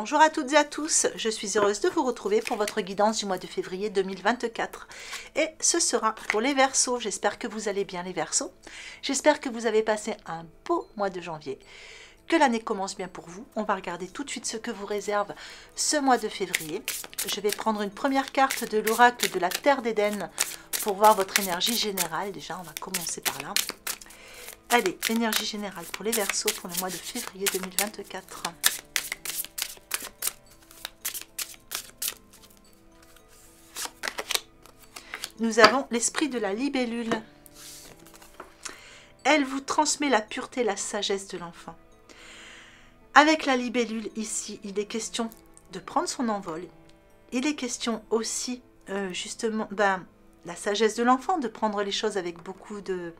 Bonjour à toutes et à tous, je suis heureuse de vous retrouver pour votre guidance du mois de février 2024. Et ce sera pour les Verseaux. J'espère que vous allez bien les Verseaux. J'espère que vous avez passé un beau mois de janvier. Que l'année commence bien pour vous. On va regarder tout de suite ce que vous réserve ce mois de février. Je vais prendre une première carte de l'oracle de la Terre d'Éden pour voir votre énergie générale. Déjà, on va commencer par là. Allez, énergie générale pour les Verseaux pour le mois de février 2024. Nous avons l'esprit de la libellule. Elle vous transmet la pureté, la sagesse de l'enfant. Avec la libellule ici, il est question de prendre son envol. Il est question aussi, justement, la sagesse de l'enfant, de prendre les choses avec beaucoup de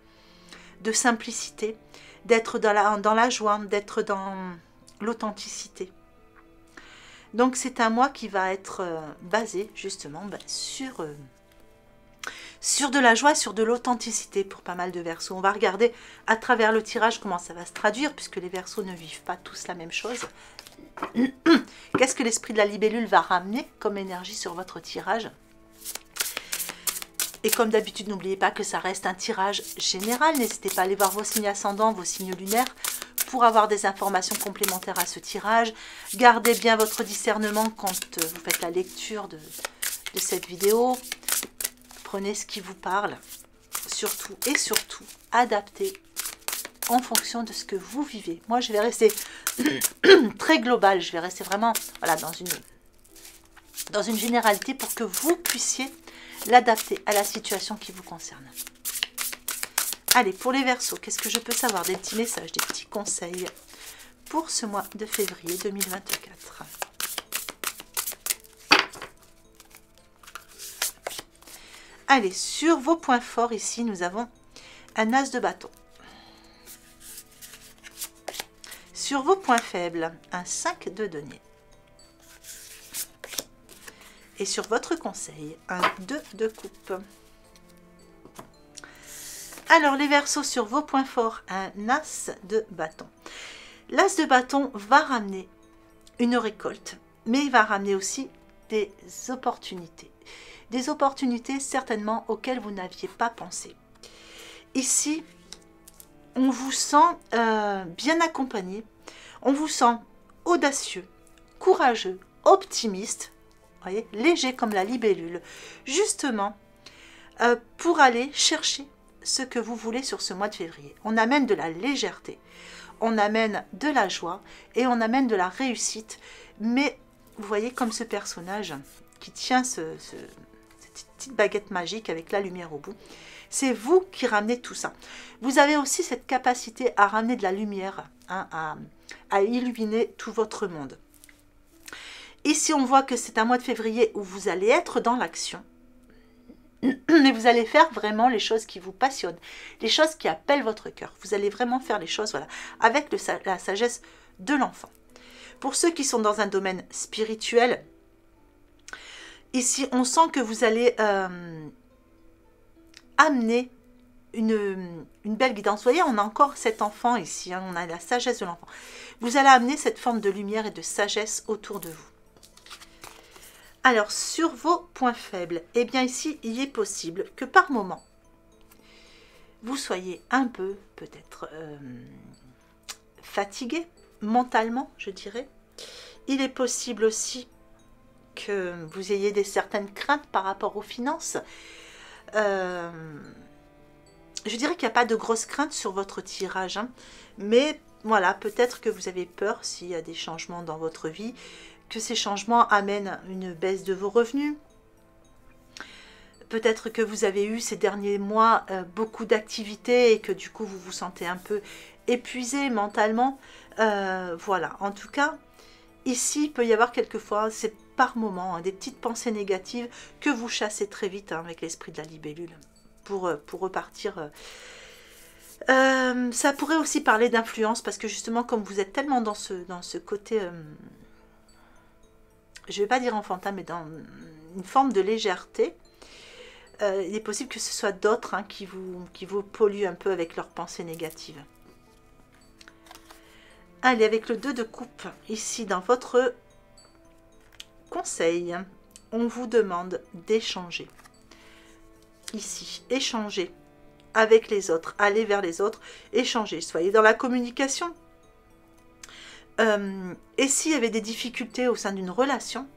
simplicité, d'être dans la joie, d'être dans l'authenticité. Donc c'est un mois qui va être basé justement sur de la joie, sur de l'authenticité pour pas mal de Verseaux. On va regarder à travers le tirage comment ça va se traduire, puisque les Verseaux ne vivent pas tous la même chose. Qu'est-ce que l'esprit de la libellule va ramener comme énergie sur votre tirage? Et comme d'habitude, n'oubliez pas que ça reste un tirage général. N'hésitez pas à aller voir vos signes ascendants, vos signes lunaires, pour avoir des informations complémentaires à ce tirage. Gardez bien votre discernement quand vous faites la lecture de cette vidéo. Prenez ce qui vous parle, surtout et surtout, adaptez en fonction de ce que vous vivez. Moi, je vais rester très global, je vais rester vraiment voilà, dans une généralité pour que vous puissiez l'adapter à la situation qui vous concerne. Allez, pour les Verseaux, qu'est-ce que je peux savoir? Des petits messages, des petits conseils pour ce mois de février 2024. Allez, sur vos points forts, ici, nous avons un as de bâton. Sur vos points faibles, un 5 de denier. Et sur votre conseil, un 2 de coupe. Alors, les Verseaux, sur vos points forts, un as de bâton. L'as de bâton va ramener une récolte, mais il va ramener aussi des opportunités. Des opportunités certainement auxquelles vous n'aviez pas pensé. Ici, on vous sent bien accompagné, on vous sent audacieux, courageux, optimiste, voyez, léger comme la libellule, justement pour aller chercher ce que vous voulez sur ce mois de février. On amène de la légèreté, on amène de la joie et on amène de la réussite, mais vous voyez comme ce personnage qui tient cette petite baguette magique avec la lumière au bout. C'est vous qui ramenez tout ça. Vous avez aussi cette capacité à ramener de la lumière, hein, à illuminer tout votre monde. Ici, on voit que c'est un mois de février où vous allez être dans l'action. Mais vous allez faire vraiment les choses qui vous passionnent, les choses qui appellent votre cœur. Vous allez vraiment faire les choses voilà, avec la sagesse de l'enfant. Pour ceux qui sont dans un domaine spirituel, ici, on sent que vous allez amener une belle guidance. Vous voyez, on a encore cet enfant ici, hein, on a la sagesse de l'enfant. Vous allez amener cette forme de lumière et de sagesse autour de vous. Alors, sur vos points faibles, eh bien ici, il est possible que par moment, vous soyez un peu, peut-être, fatigué, mentalement, je dirais. Il est possible aussi que vous ayez certaines craintes par rapport aux finances. Je dirais qu'il n'y a pas de grosses craintes sur votre tirage, hein, mais voilà, peut-être que vous avez peur s'il y a des changements dans votre vie, que ces changements amènent une baisse de vos revenus. Peut-être que vous avez eu ces derniers mois beaucoup d'activités et que du coup vous vous sentez un peu épuisé mentalement. Voilà, en tout cas, ici il peut y avoir quelquefois, c'est par moment, hein, des petites pensées négatives que vous chassez très vite, hein, avec l'esprit de la libellule pour repartir. Ça pourrait aussi parler d'influence parce que justement comme vous êtes tellement dans ce côté, je ne vais pas dire enfantin, mais dans une forme de légèreté, il est possible que ce soit d'autres, hein, qui vous polluent un peu avec leurs pensées négatives. Allez, avec le 2 de coupe, ici dans votre conseil, on vous demande d'échanger. Ici, échanger avec les autres, aller vers les autres, échanger. Soyez dans la communication. Et s'il y avait des difficultés au sein d'une relation,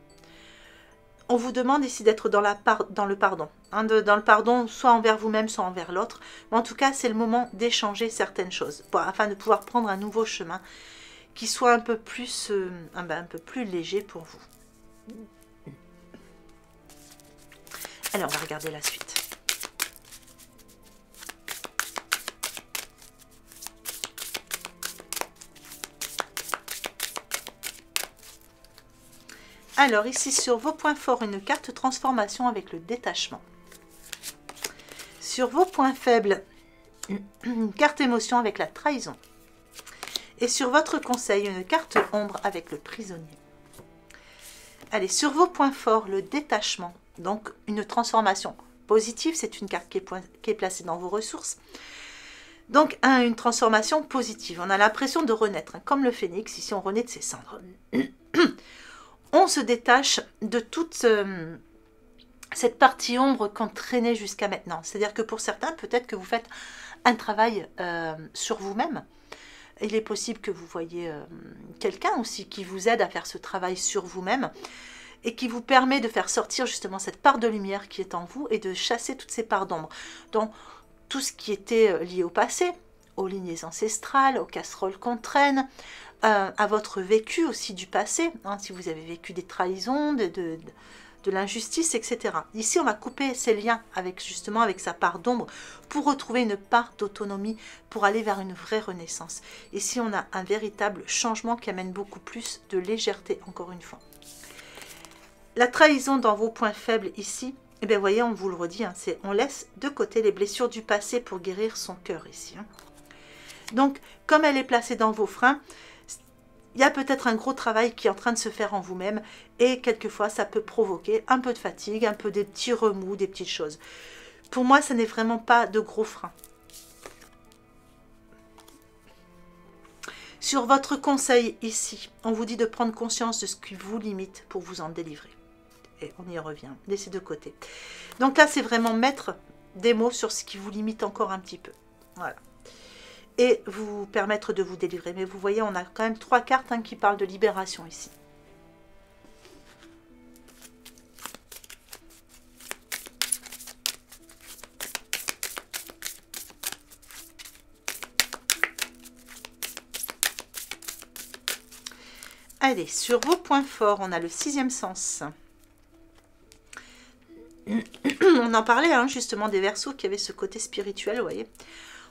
on vous demande ici d'être dans le pardon. Hein, dans le pardon, soit envers vous-même, soit envers l'autre. Mais en tout cas, c'est le moment d'échanger certaines choses, afin de pouvoir prendre un nouveau chemin qui soit un peu plus léger pour vous. Alors, on va regarder la suite. Alors, ici, sur vos points forts, une carte transformation avec le détachement. Sur vos points faibles, une carte émotion avec la trahison. Et sur votre conseil, une carte ombre avec le prisonnier. Allez, sur vos points forts, le détachement. Donc, une transformation positive, c'est une carte qui est placée dans vos ressources. Donc, une transformation positive. On a l'impression de renaître, hein, comme le phénix. Ici, on renaît de ses cendres. On se détache de toute cette partie ombre qu'on traînait jusqu'à maintenant. C'est-à-dire que pour certains, peut-être que vous faites un travail sur vous-même. Il est possible que vous voyez quelqu'un aussi qui vous aide à faire ce travail sur vous-même et qui vous permet de faire sortir justement cette part de lumière qui est en vous et de chasser toutes ces parts d'ombre. Donc, tout ce qui était lié au passé, aux lignées ancestrales, aux casseroles qu'on traîne, à votre vécu aussi du passé, hein, si vous avez vécu des trahisons, de l'injustice, etc. Ici, on va couper ces liens avec sa part d'ombre pour retrouver une part d'autonomie, pour aller vers une vraie renaissance. Ici, on a un véritable changement qui amène beaucoup plus de légèreté, encore une fois. La trahison dans vos points faibles ici, eh bien, voyez, on vous le redit, hein, on laisse de côté les blessures du passé pour guérir son cœur ici. Hein. Donc, comme elle est placée dans vos freins, il y a peut-être un gros travail qui est en train de se faire en vous-même et quelquefois ça peut provoquer un peu de fatigue, un peu des petits remous, des petites choses. Pour moi, ça n'est vraiment pas de gros freins. Sur votre conseil ici, on vous dit de prendre conscience de ce qui vous limite pour vous en délivrer. Et on y revient, laissez de côté. Donc là, c'est vraiment mettre des mots sur ce qui vous limite encore un petit peu. Voilà. Et vous permettre de vous délivrer. Mais vous voyez, on a quand même 3 cartes hein, qui parlent de libération ici. Allez, sur vos points forts, on a le 6e sens. On en parlait hein, justement des Verseaux qui avaient ce côté spirituel, vous voyez.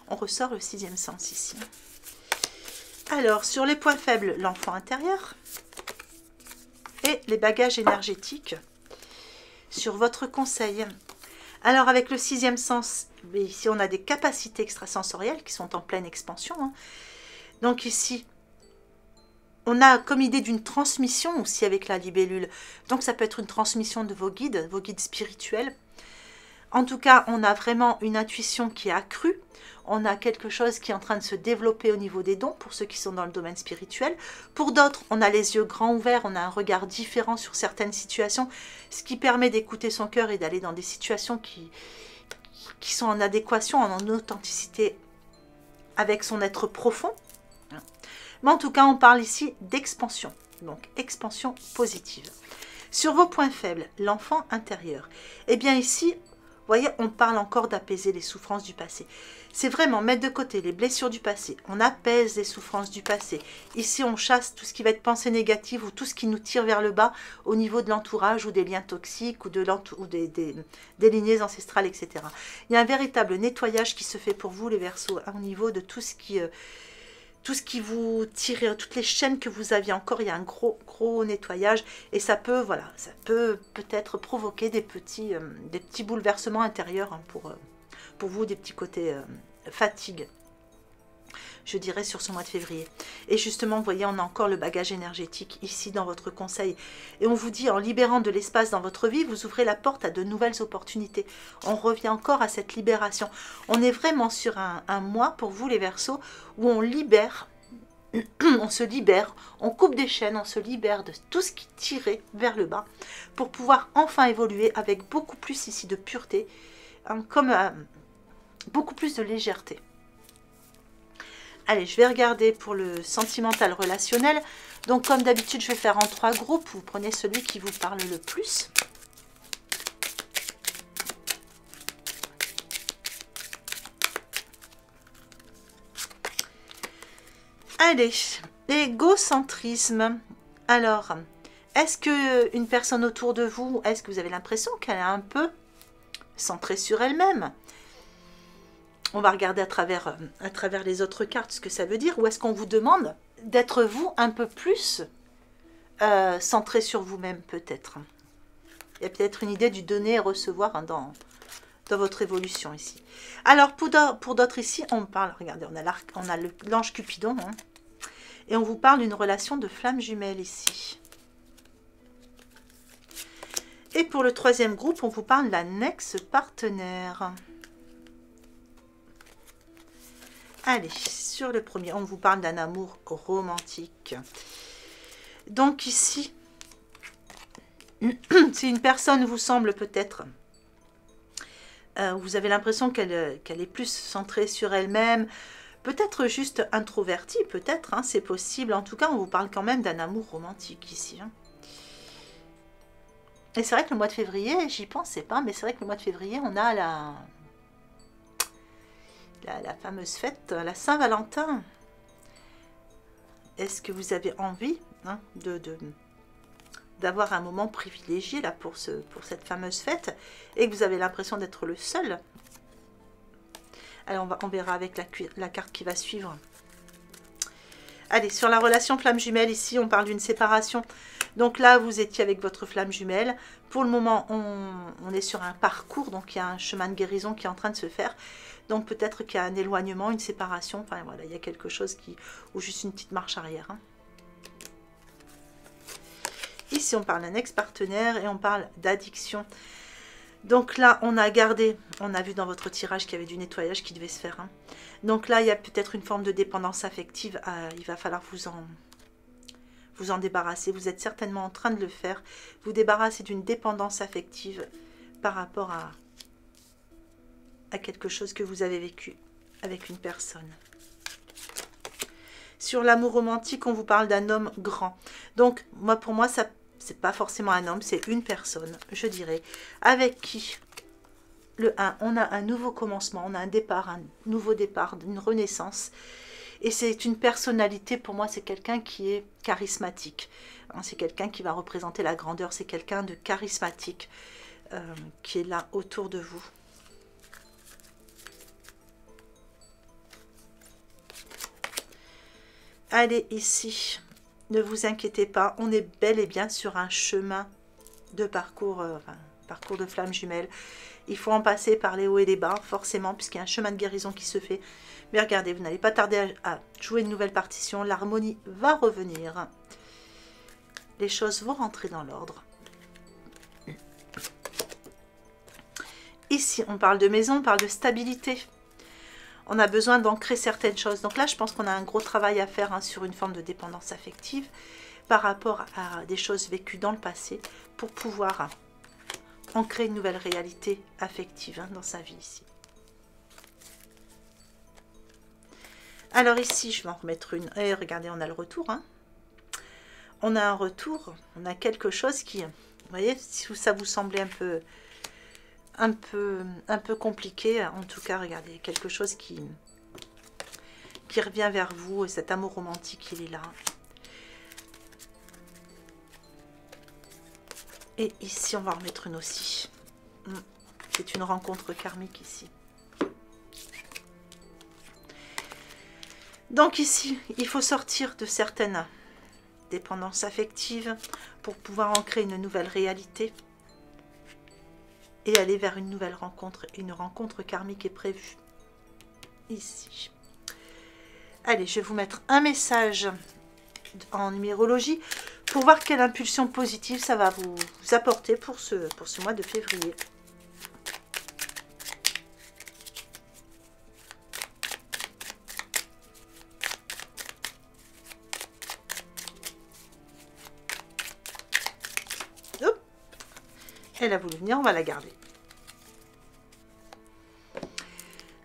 On ressort le 6e sens ici. Alors, sur les points faibles, l'enfant intérieur et les bagages énergétiques. Sur votre conseil. Alors, avec le 6e sens, ici, on a des capacités extrasensorielles qui sont en pleine expansion. Hein. Donc ici, on a comme idée d'une transmission aussi avec la libellule. Donc, ça peut être une transmission de vos guides spirituels. En tout cas, on a vraiment une intuition qui est accrue. On a quelque chose qui est en train de se développer au niveau des dons, pour ceux qui sont dans le domaine spirituel. Pour d'autres, on a les yeux grands ouverts, on a un regard différent sur certaines situations, ce qui permet d'écouter son cœur et d'aller dans des situations qui sont en adéquation, en authenticité avec son être profond. Mais en tout cas, on parle ici d'expansion, donc expansion positive. Sur vos points faibles, l'enfant intérieur. Eh bien ici, vous voyez, on parle encore d'apaiser les souffrances du passé. C'est vraiment mettre de côté les blessures du passé. On apaise les souffrances du passé. Ici, on chasse tout ce qui va être pensée négative ou tout ce qui nous tire vers le bas au niveau de l'entourage ou des liens toxiques ou des lignées ancestrales, etc. Il y a un véritable nettoyage qui se fait pour vous, les Verseaux, au niveau de tout ce qui vous tire, toutes les chaînes que vous aviez encore, il y a un gros nettoyage et ça peut, voilà, ça peut peut-être provoquer des petits bouleversements intérieurs hein, pour vous, des petits côtés fatigue, je dirais, sur ce mois de février. Et justement, vous voyez, on a encore le bagage énergétique ici dans votre conseil. Et on vous dit, en libérant de l'espace dans votre vie, vous ouvrez la porte à de nouvelles opportunités. On revient encore à cette libération. On est vraiment sur un mois, pour vous les Verseaux, où on libère on se libère, on coupe des chaînes, on se libère de tout ce qui tirait vers le bas pour pouvoir enfin évoluer avec beaucoup plus ici de pureté, hein, comme beaucoup plus de légèreté. Allez, je vais regarder pour le sentimental relationnel. Donc comme d'habitude, je vais faire en 3 groupes. Vous prenez celui qui vous parle le plus. Allez, l'égocentrisme. Alors, est-ce qu'une personne autour de vous, est-ce que vous avez l'impression qu'elle est un peu centrée sur elle-même? On va regarder à travers les autres cartes ce que ça veut dire. Ou est-ce qu'on vous demande d'être vous un peu plus centré sur vous-même peut-être? Il y a peut-être une idée du donner et recevoir, hein, dans votre évolution ici. Alors pour d'autres ici, on parle, regardez, on a l'ange Cupidon, hein, et on vous parle d'une relation de flamme jumelle ici. Et pour le troisième groupe, on vous parle d'un ex-partenaire. Allez, sur le premier, on vous parle d'un amour romantique. Donc ici, si une personne vous semble peut-être, vous avez l'impression qu'elle est plus centrée sur elle-même, peut-être juste introvertie, peut-être, hein, c'est possible. En tout cas, on vous parle quand même d'un amour romantique ici. Hein. Et c'est vrai que le mois de février, j'y pensais pas, mais c'est vrai que le mois de février, on a la fameuse fête, la Saint-Valentin. Est-ce que vous avez envie, hein, d'avoir un moment privilégié là pour cette fameuse fête et que vous avez l'impression d'être le seul? Alors on verra avec la carte qui va suivre. Allez, sur la relation flamme jumelle, ici on parle d'une séparation. Donc là vous étiez avec votre flamme jumelle. Pour le moment on est sur un parcours, donc il y a un chemin de guérison qui est en train de se faire. Donc peut-être qu'il y a un éloignement, une séparation, enfin voilà, il y a quelque chose ou juste une petite marche arrière. Hein. Ici on parle d'un ex-partenaire et on parle d'addiction. Donc là, on a vu dans votre tirage qu'il y avait du nettoyage qui devait se faire. Hein. Donc là, il y a peut-être une forme de dépendance affective. Il va falloir vous en débarrasser. Vous êtes certainement en train de le faire. Vous débarrasser d'une dépendance affective par rapport à quelque chose que vous avez vécu avec une personne. Sur l'amour romantique, on vous parle d'un homme grand. Donc, pour moi, ça... c'est pas forcément un homme, c'est une personne, je dirais, avec qui, le 1, on a un nouveau commencement, on a un départ, un nouveau départ, une renaissance. Et c'est une personnalité, pour moi, c'est quelqu'un qui est charismatique. C'est quelqu'un qui va représenter la grandeur, c'est quelqu'un de charismatique qui est là autour de vous. Allez, ici. Ne vous inquiétez pas, on est bel et bien sur un chemin de parcours, parcours de flamme jumelle. Il faut en passer par les hauts et les bas, forcément, puisqu'il y a un chemin de guérison qui se fait. Mais regardez, vous n'allez pas tarder à jouer une nouvelle partition. L'harmonie va revenir. Les choses vont rentrer dans l'ordre. Ici, on parle de maison, on parle de stabilité. On a besoin d'ancrer certaines choses. Donc là, je pense qu'on a un gros travail à faire, hein, sur une forme de dépendance affective par rapport à des choses vécues dans le passé pour pouvoir ancrer une nouvelle réalité affective, hein, dans sa vie ici. Alors ici, je vais en remettre une. Et regardez, on a le retour. Hein. On a un retour, on a quelque chose qui, vous voyez, si ça vous semblait un peu compliqué, en tout cas, regardez, quelque chose qui revient vers vous, et cet amour romantique, il est là. Et ici, on va en remettre une aussi. C'est une rencontre karmique ici. Donc ici, il faut sortir de certaines dépendances affectives pour pouvoir ancrer une nouvelle réalité. Et aller vers une nouvelle rencontre. Une rencontre karmique est prévue. Ici. Allez, je vais vous mettre un message en numérologie pour voir quelle impulsion positive ça va vous apporter pour ce mois de février. Elle a voulu venir, on va la garder.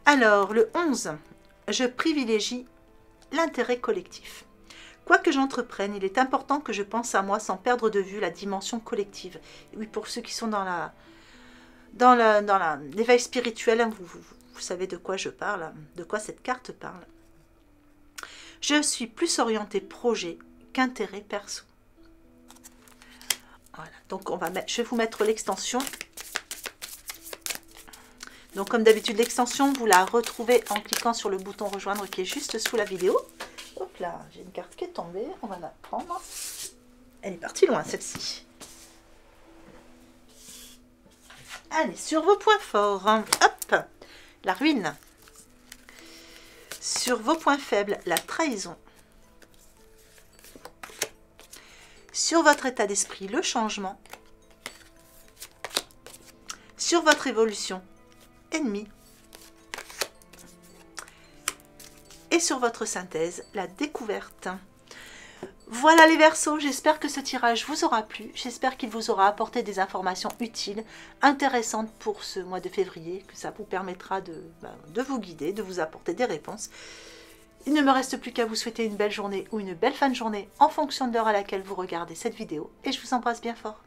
Alors, le 11, je privilégie l'intérêt collectif. Quoi que j'entreprenne, il est important que je pense à moi sans perdre de vue la dimension collective. Et oui, pour ceux qui sont dans l'éveil spirituel, hein, vous savez de quoi je parle, de quoi cette carte parle. Je suis plus orientée projet qu'intérêt perso. Voilà, donc je vais vous mettre l'extension. Donc comme d'habitude, l'extension, vous la retrouvez en cliquant sur le bouton rejoindre qui est juste sous la vidéo. Hop là, j'ai une carte qui est tombée, on va la prendre. Elle est partie loin celle-ci. Allez, sur vos points forts, hein. Hop, la ruine. Sur vos points faibles, la trahison. Sur votre état d'esprit, le changement. Sur votre évolution, ennemi. Et sur votre synthèse, la découverte. Voilà les Verseaux, j'espère que ce tirage vous aura plu, j'espère qu'il vous aura apporté des informations utiles, intéressantes pour ce mois de février, que ça vous permettra de vous guider, de vous apporter des réponses. Il ne me reste plus qu'à vous souhaiter une belle journée ou une belle fin de journée en fonction de l'heure à laquelle vous regardez cette vidéo et je vous embrasse bien fort.